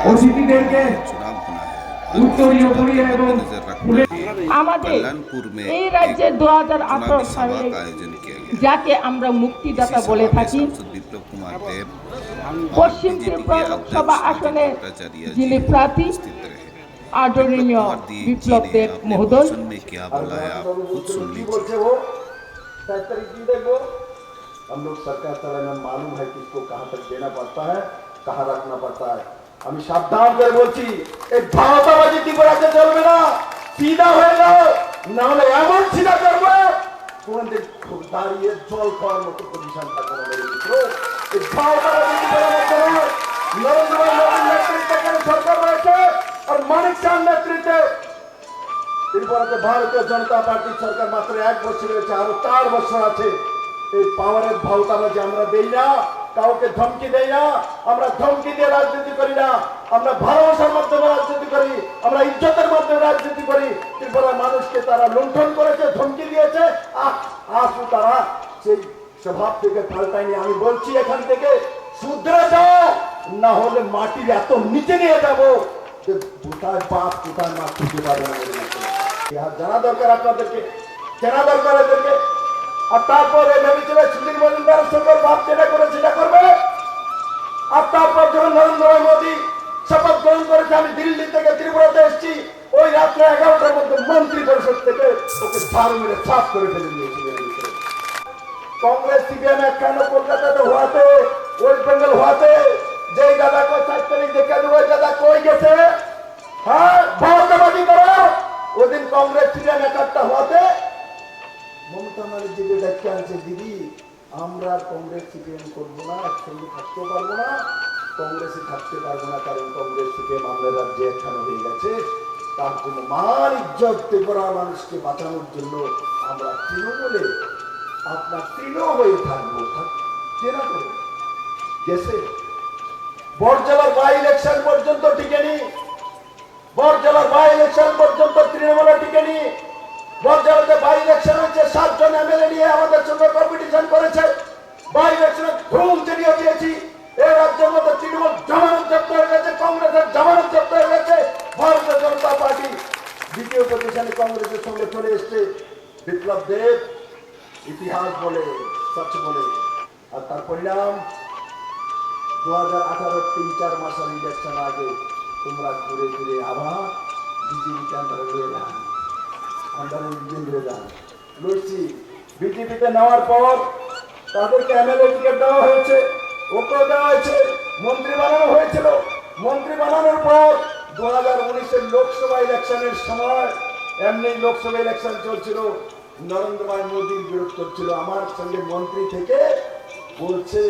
অতিথিদেরকে উত্তরীয় পরিয়ে এবং আমাদের এই রাজ্যে 2018 সালে যাকে আমরা মুক্তিদাতা বলে থাকি, পশ্চিম ত্রিপুরা লোকসভা আসনে যিনি প্রার্থী आदरणीय विप्लव देव महोदय। हम लोग सरकार चलाना मालूम है कि इसको कहां तक देना पड़ता है, कहां रखना पड़ता है। আমি সাবধান করে বলছি, এই ভারতবাদী ত্রিপুরাতে চলবে না, সিধা হয়ে যাও, না হলে এমন সিধা করবে তোমাদের খুব দাঁড়িয়ে জল খাওয়ার মতো পজিশন থাকবে না। এই ভারতবাদী ত্রিপুরার মধ্যে নরেন্দ্র মোদীর নেতৃত্বে সরকার রয়েছে আর মানিক শাহর নেতৃত্বে ত্রিপুরাতে ভারতীয় জনতা পার্টির সরকার মাত্র 1 বছর রয়েছে, আরো 4 বছর আছে। এই পাওয়ারের ভাওতাবাজি আমরা দেই না, কাউকে ধমকি দেই না, আমরা ধমকি দিয়ে রাজনীতি করি না, আমরা ভালোবাসার মাধ্যমে রাজনীতি করি, আমরা ইজ্জতের মাধ্যমে রাজনীতি করি। ত্রিপুরার মানুষকে তারা লুণ্ঠন করেছে, ধমকি দিয়েছে, আসু তারা সেই স্বভাব থেকে পাল্টায়নি। আমি বলছি এখান থেকে শুধরে যাও, না হলে মাটির এত নিচে নিয়ে যাবো যে কোথায় বাপ কোথায় মা খুঁজে পাবে না। জানা দরকার আপনাদেরকে, জানা দরকার এদেরকে। আর তারপরে ভেবেছিল সুধীর মজুমদারের সঙ্গে ভাব যেটা করে সেটা করবে। আর তারপর যখন নরেন্দ্র মোদী শপথ গ্রহণ করেছে, আমি দিল্লি থেকে ত্রিপুরাতে এসেছি, ওই রাত্রে 11টার মধ্যে মন্ত্রী পরিষদ থেকে ওকে ঝাড়ু মেরে সাফ করে ফেলে দিয়েছিল। কংগ্রেস সিপিএম একখানে কলকাতাতে হওয়াতে, ওয়েস্ট বেঙ্গল হওয়াতে, যেই দাদা কই 4 তারিখ দেখে ওই দাদা কই গেছে, হ্যাঁ ভারতবাদী করো। ওই দিন কংগ্রেস সিপিএম একটা হওয়াতে মমতা ব্যানার্জি যে ডাক্তার আনছে, দিদি আমরা কংগ্রেস সিপিএম করবো না, একসঙ্গে থাকতে পারবো না, কংগ্রেসে থাকতে পারবো না, কারণ কংগ্রেস সিপিএম আমাদের রাজ্যে একখানা হয়ে গেছে। তার জন্য মান ইজ্জত ত্রিপুরা মানুষকে বাঁচানোর জন্য আমরা তৃণমূলে আপনার তৃণ হয়ে থাকবো। কেনা করবো গেছে বড়জলার বাই ইলেকশন পর্যন্ত টিকেনি, বড়জলার বাই ইলেকশন পর্যন্ত তৃণমূলে টিকেনি। বড়জলাতে বাই ইলেকশন হয়েছে, 7 জন এমএলএ নিয়ে আমাদের সঙ্গে কম্পিটিশন করেছে, বাই ইলেকশনে ধুম চালিয়ে দিয়েছি। এই রাজ্যের মধ্যে তৃণমূল জামানত জব্দ হয়ে গেছে, কংগ্রেসের জামানত জব্দ হয়ে গেছে, ভারতীয় জনতা পার্টি দ্বিতীয় পজিশনে কংগ্রেসের সঙ্গে চলে এসছে। বিপ্লব দেব ইতিহাস বলে, সচ বলে, আর তার পরিণাম 2018 3-4 মাসের ইলেকশন আগে তোমরা ঘুরে ঘুরে আবার বিজেপিকে লড়ছি। বিজেপিতে নেওয়ার পর তাদেরকে এমএলএ টিকিট দেওয়া হয়েছে, ওকেও দেওয়া হয়েছে, মন্ত্রী বানানো হয়েছিল। মন্ত্রী বানানোর পর 2019-এর লোকসভা ইলেকশনের সময় এমনি লোকসভা ইলেকশন চলছিল, নরেন্দ্র মোদীর বিরোধ করছিল। আমার সঙ্গে মন্ত্রী থেকে বলছে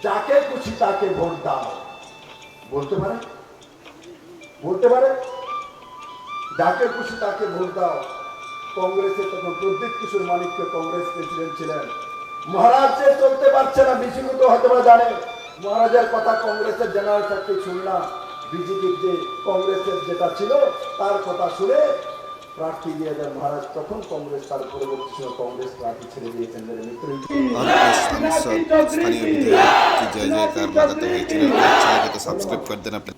যাকে খুশি তাকে ভোট দাও। বলতে পারে, বলতে পারে যাকে খুশি তাকে ভোট দাও। কংগ্রেসের তখন প্রদীপ কিশোর মানিককে কংগ্রেস প্রেসিডেন্ট ছিলেন। মহারাজ যে চলতে পারছে না, বিশ্বত হয়তো বা জানে, মহারাজের কথা কংগ্রেসের জেনারেল সেক্রেটারি শুনলা, বিজেপির যে কংগ্রেসের যেটা ছিল তার কথা শুনে প্রার্থী দিয়ে দেন মহারাজ। তখন কংগ্রেস তার পরবর্তী সময় কংগ্রেস প্রার্থী ছেড়ে দিয়েছেন। স্থানীয় বিধায়ক কি জয় জয়কার লাগাতে হয়েছিল। সাবস্ক্রাইব করে দেন আপনি।